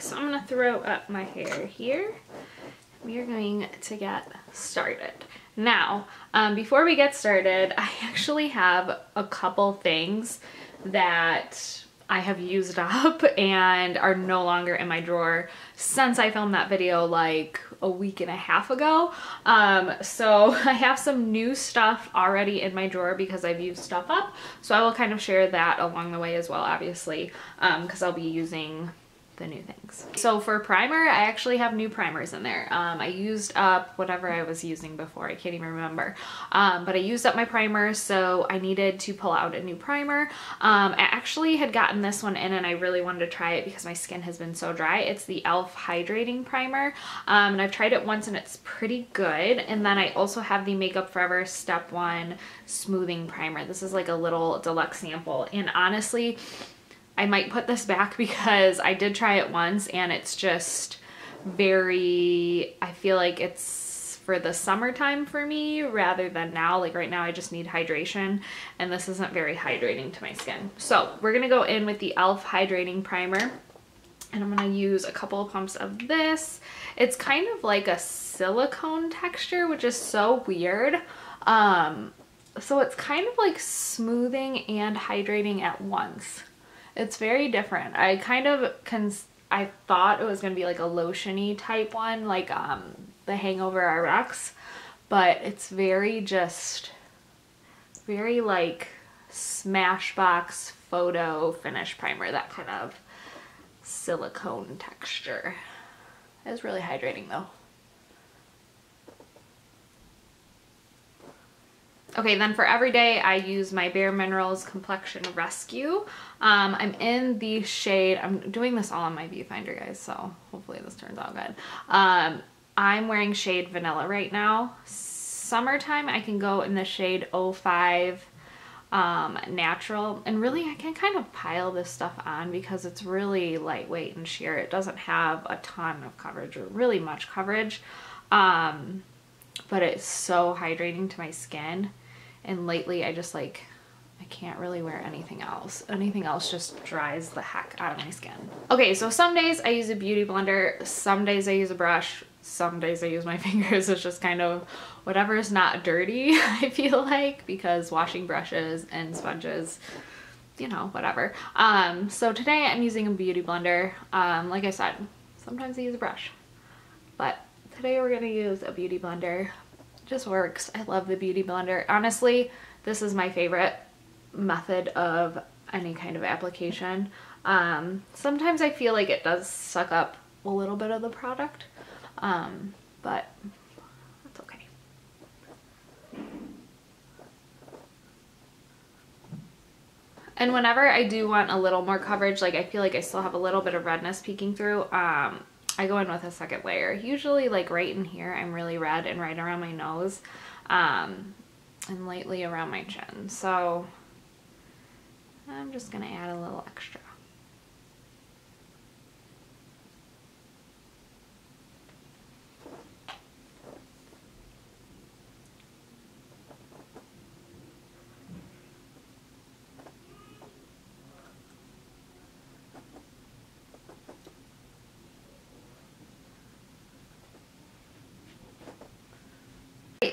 so I'm gonna throw up my hair here. We are going to get started. Now, before we get started, I actually have a couple things that I have used up and are no longer in my drawer since I filmed that video like a week and a half ago. So I have some new stuff already in my drawer because I've used stuff up. So I will kind of share that along the way as well, obviously, because I'll be using the new things. So for primer, I actually have new primers in there. I used up whatever I was using before. I can't even remember. But I used up my primer, so I needed to pull out a new primer. I actually had gotten this one in and I really wanted to try it because my skin has been so dry. It's the e.l.f. Hydrating Primer. And I've tried it once and it's pretty good. And then I also have the Makeup Forever Step 1 Smoothing Primer. This is like a little deluxe sample. And honestly, I might put this back because I did try it once and it's just very, I feel like it's for the summertime for me rather than now. Like right now I just need hydration and this isn't very hydrating to my skin. So we're gonna go in with the e.l.f. Hydrating Primer and I'm gonna use a couple of pumps of this. It's kind of like a silicone texture, which is so weird. So it's kind of like smoothing and hydrating at once. It's very different. I kind of I thought it was going to be like a lotion-y type one, like the Hangover RX, but it's very like Smashbox photo finish primer, that kind of silicone texture. It's really hydrating though. Okay, then for everyday, I use my Bare Minerals Complexion Rescue. I'm in the shade, I'm doing this all on my viewfinder, guys, so hopefully this turns out good. I'm wearing shade Vanilla right now. Summertime, I can go in the shade 05 Natural, and really I can kind of pile this stuff on because it's really lightweight and sheer. It doesn't have a ton of coverage or really much coverage, but it's so hydrating to my skin. And lately I just like, I can't really wear anything else. Anything else just dries the heck out of my skin. Okay, so some days I use a beauty blender, some days I use a brush, some days I use my fingers. It's just kind of whatever is not dirty, I feel like, because washing brushes and sponges, you know, whatever. So today I'm using a beauty blender. Like I said, sometimes I use a brush, but today we're gonna use a beauty blender. Just works. I love the beauty blender. Honestly, this is my favorite method of any kind of application. Sometimes I feel like it does suck up a little bit of the product, but that's okay. And whenever I do want a little more coverage, like I feel like I still have a little bit of redness peeking through, I go in with a second layer. Usually like right in here I'm really red and right around my nose, and lately around my chin. So I'm just gonna add a little extra.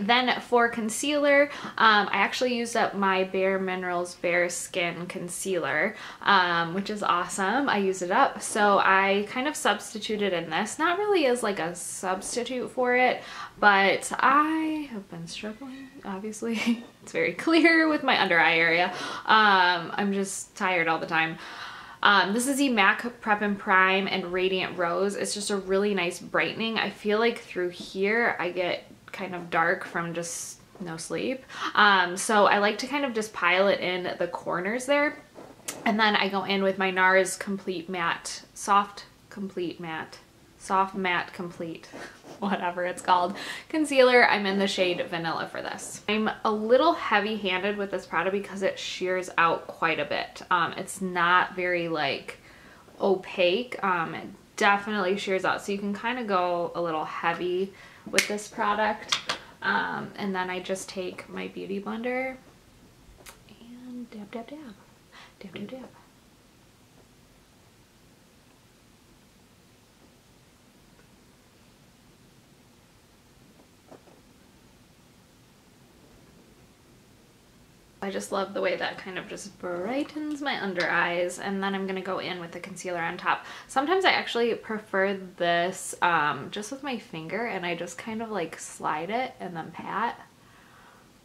Then for concealer, I actually used up my Bare Minerals Bare Skin Concealer, which is awesome. I used it up. So I kind of substituted in this, not really as like a substitute for it, but I have been struggling, obviously. It's very clear with my under eye area. I'm just tired all the time. This is the MAC Prep and Prime and Radiant Rose. It's just a really nice brightening. I feel like through here I get kind of dark from just no sleep. So I like to kind of just pile it in the corners there. And then I go in with my NARS Complete Matte, Soft Matte Complete, whatever it's called, concealer. I'm in the shade Vanilla for this. I'm a little heavy-handed with this product because it shears out quite a bit. It's not very like opaque. It definitely shears out, so you can kind of go a little heavy with this product. And then I just take my beauty blender and dab, dab, dab, dab, dab, dab. I just love the way that kind of just brightens my under eyes. And then I'm going to go in with the concealer on top. Sometimes I actually prefer this just with my finger, and I just kind of like slide it and then pat.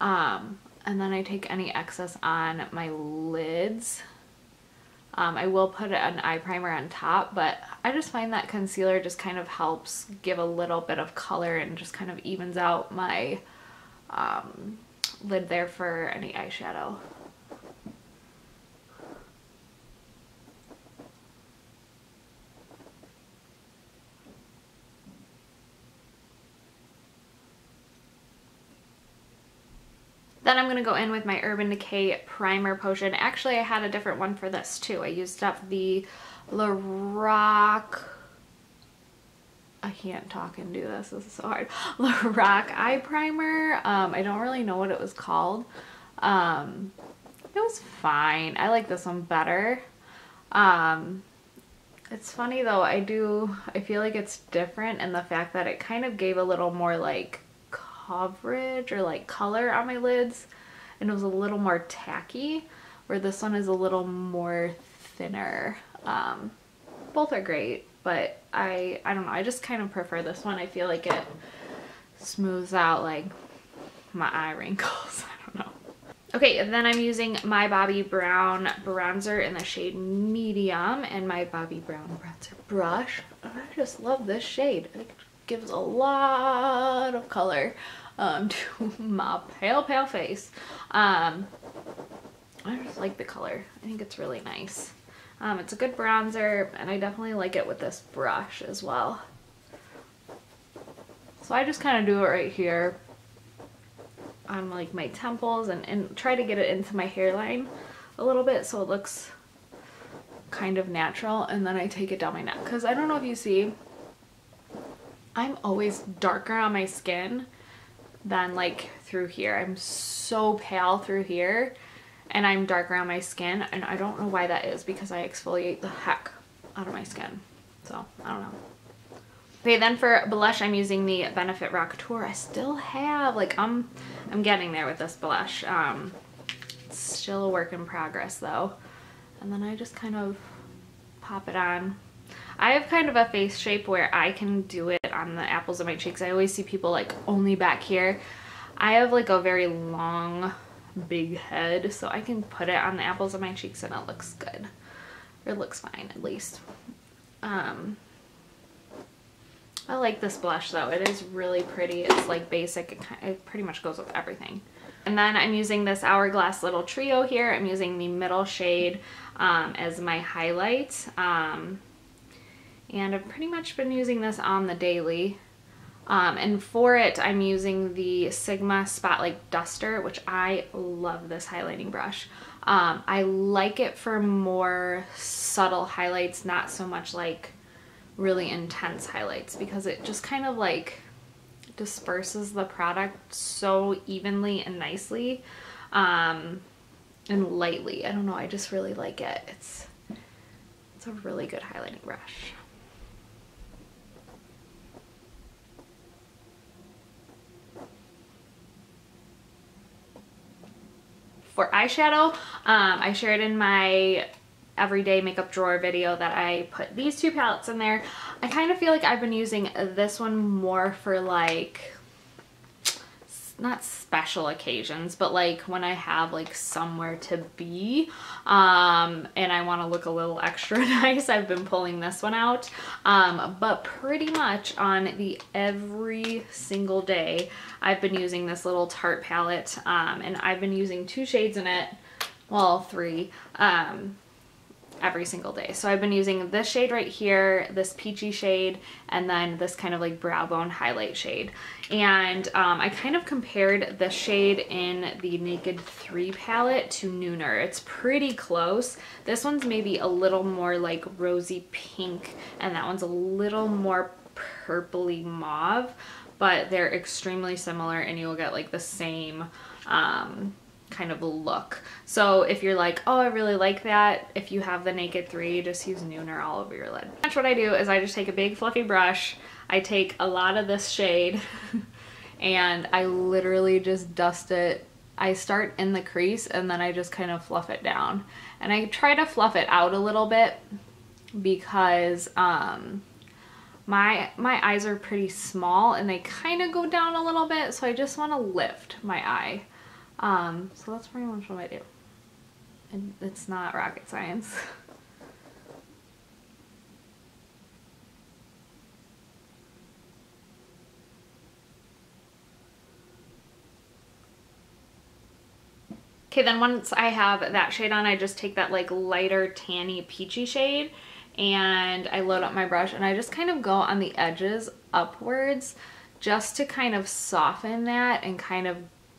And then I take any excess on my lids. I will put an eye primer on top, but I just find that concealer just kind of helps give a little bit of color and just kind of evens out my lid there for any eyeshadow. Then I'm going to go in with my Urban Decay Primer Potion. Actually, I had a different one for this too. I used up the Lorac... I can't talk and do this. This is so hard. Lorac Eye Primer. I don't really know what it was called. It was fine. I like this one better. It's funny though. I feel like it's different in the fact that it kind of gave a little more like coverage or like color on my lids, and it was a little more tacky, where this one is a little more thinner. Both are great, but I don't know, I just kind of prefer this one. I feel like it smooths out like my eye wrinkles. I don't know. Okay, and then I'm using my Bobbi Brown bronzer in the shade Medium and my Bobbi Brown bronzer brush. And I just love this shade. It gives a lot of color to my pale face. I just like the color. I think it's really nice. It's a good bronzer, and I definitely like it with this brush as well. So I just kind of do it right here on like my temples and try to get it into my hairline a little bit so it looks kind of natural, and then I take it down my neck, because I don't know if you see, I'm always darker on my skin than like through here. I'm so pale through here, and I'm darker on my skin, and I don't know why that is, because I exfoliate the heck out of my skin. So I don't know. Okay, then for blush, I'm using the Benefit Rockateur. I still have, like, I'm getting there with this blush. It's still a work in progress though. And then I just kind of pop it on. I have kind of a face shape where I can do it on the apples of my cheeks. I always see people like only back here. I have like a very long, big head, so I can put it on the apples of my cheeks and it looks good. Or it looks fine, at least. I like this blush though. It is really pretty. It's like basic. It pretty much goes with everything. And then I'm using this Hourglass Little Trio here. I'm using the middle shade as my highlight. And I've pretty much been using this on the daily. And for it, I'm using the Sigma Spotlight Duster, which I love this highlighting brush. I like it for more subtle highlights, not so much like really intense highlights, because it just kind of like disperses the product so evenly and nicely and lightly. I don't know, I just really like it. It's a really good highlighting brush. For eyeshadow, I shared in my everyday makeup drawer video that I put these two palettes in there. I kind of feel like I've been using this one more for like, not special occasions, but like when I have like somewhere to be and I want to look a little extra nice, I've been pulling this one out. But pretty much on the every single day I've been using this little Tarte palette, and I've been using two shades in it, well, three, every single day. So I've been using this shade right here, this peachy shade, and then this kind of like brow bone highlight shade. And I kind of compared this shade in the Naked 3 palette to Nooner. It's pretty close. This one's maybe a little more like rosy pink, and that one's a little more purpley mauve, but they're extremely similar, and you'll get like the same kind of look. So if you're like, oh, I really like that, if you have the Naked 3, just use Nooner all over your lid. That's what I do, is I just take a big fluffy brush, I take a lot of this shade and I literally just dust it. I start in the crease and then I just kind of fluff it down. And I try to fluff it out a little bit because my eyes are pretty small and they kind of go down a little bit, so I just want to lift my eye. So that's pretty much what I do. And it's not rocket science. Okay, then once I have that shade on, I just take that like lighter tanny peachy shade and I load up my brush and I just kind of go on the edges upwards just to kind of soften that and kind of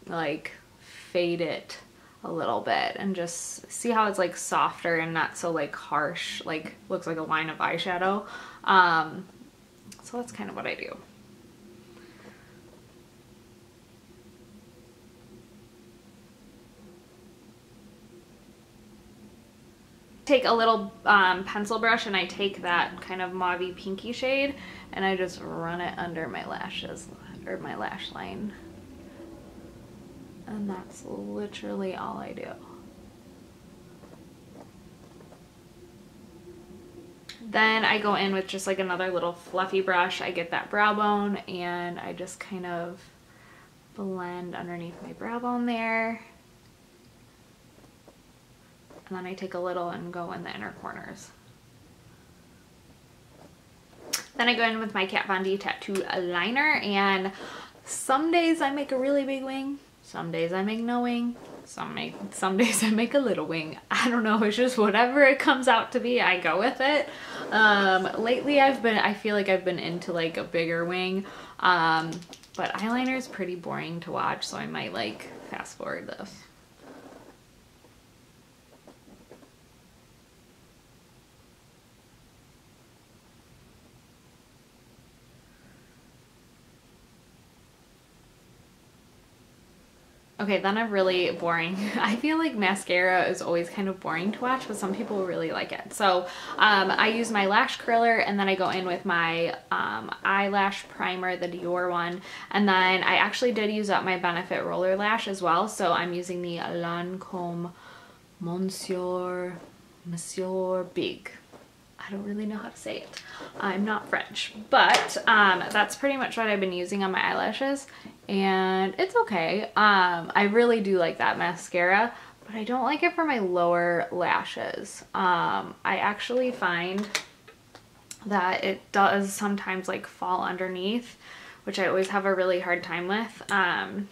like fade it a little bit and just see how it's like softer and not so like harsh, like looks like a line of eyeshadow. So that's kind of what I do. Take a little pencil brush and I take that kind of mauvey pinky shade and I just run it under my lashes or my lash line. And that's literally all I do. Then I go in with just like another little fluffy brush. I get that brow bone and I just kind of blend underneath my brow bone there. And then I take a little and go in the inner corners. Then I go in with my Kat Von D tattoo liner, and some days I make a really big wing, some days I make no wing, some days I make a little wing. I don't know, it's just whatever it comes out to be, I go with it. Lately I feel like I've been into like a bigger wing, but eyeliner is pretty boring to watch, so I might like fast forward this. Okay, then a really boring, I feel like mascara is always kind of boring to watch, but some people really like it. So I use my lash curler and then I go in with my eyelash primer, the Dior one. And then I actually did use up my Benefit roller lash as well. So I'm using the Lancome Monsieur Big. I don't really know how to say it. I'm not French, but that's pretty much what I've been using on my eyelashes, and it's okay. I really do like that mascara, but I don't like it for my lower lashes. I actually find that it does sometimes like fall underneath, which I always have a really hard time with. And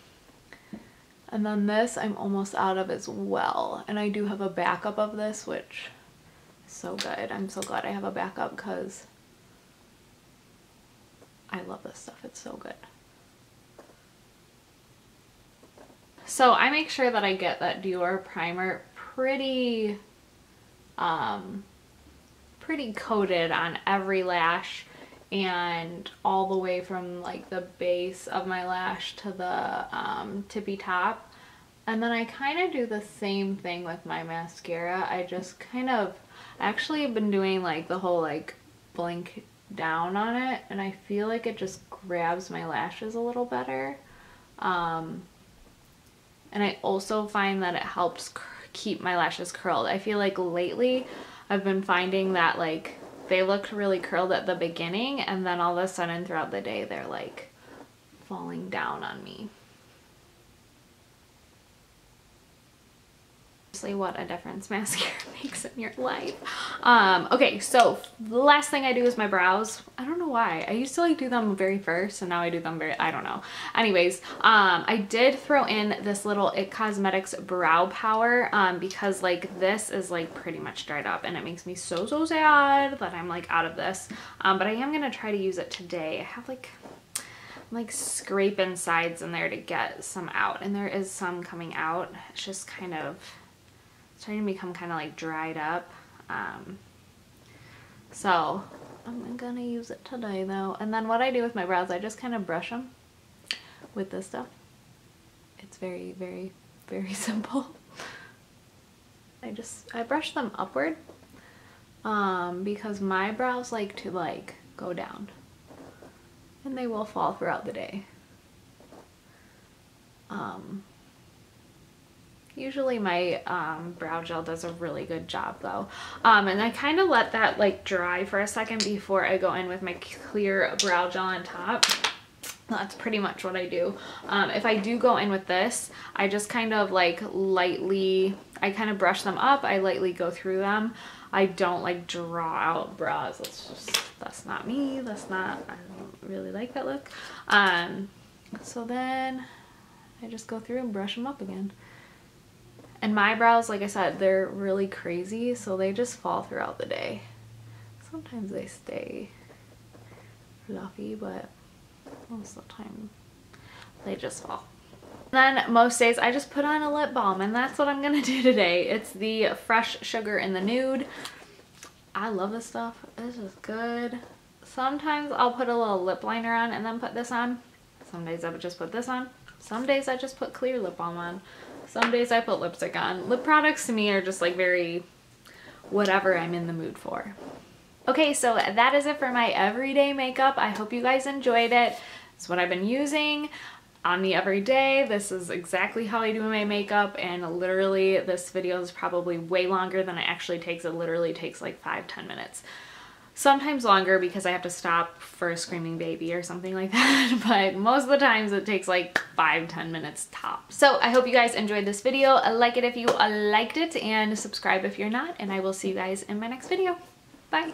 then this I'm almost out of as well, and I do have a backup of this, which so good. I'm so glad I have a backup because I love this stuff. It's so good. So I make sure that I get that Dior primer pretty coated on every lash and all the way from like the base of my lash to the tippy top. And then I kind of do the same thing with my mascara. I just kind of actually have been doing like the whole like blink down on it, and I feel like it just grabs my lashes a little better. And I also find that it helps keep my lashes curled. I feel like lately I've been finding that like they looked really curled at the beginning and then all of a sudden throughout the day they're like falling down on me. What a difference mascara makes in your life. Okay, so the last thing I do is my brows. I don't know why. I used to like do them very first and now I do them very, I don't know. Anyways, I did throw in this little It Cosmetics brow power because like this is like pretty much dried up and it makes me so sad that I'm like out of this. But I am gonna try to use it today. I have like scraping sides in there to get some out, and there is some coming out. It's just kind of starting to become kind of like dried up. So I'm gonna use it today though. And then what I do with my brows, I just kind of brush them with this stuff. It's very, very, very simple. I brush them upward because my brows like to like go down and they will fall throughout the day. Usually my brow gel does a really good job though. And I kind of let that like dry for a second before I go in with my clear brow gel on top. That's pretty much what I do. If I do go in with this, I just kind of like lightly, I kind of brush them up. I lightly go through them. I don't like draw out brows. That's not me. I don't really like that look. So then I just go through and brush them up again. And my brows, like I said, they're really crazy, so they just fall throughout the day. Sometimes they stay fluffy, but most of the time they just fall. Then most days I just put on a lip balm, and that's what I'm gonna do today. It's the Fresh Sugar in the Nude. I love this stuff. This is good. Sometimes I'll put a little lip liner on and then put this on. Some days I would just put this on. Some days I just put clear lip balm on. Some days I put lipstick on. Lip products to me are just like very whatever I'm in the mood for. Okay, so that is it for my everyday makeup. I hope you guys enjoyed it. It's what I've been using on me every day. This is exactly how I do my makeup, and literally this video is probably way longer than it actually takes. It literally takes like 5-10 minutes. Sometimes longer because I have to stop for a screaming baby or something like that, but most of the times it takes like 5-10 minutes tops. So I hope you guys enjoyed this video. Like it if you liked it, and subscribe if you're not, and I will see you guys in my next video. Bye!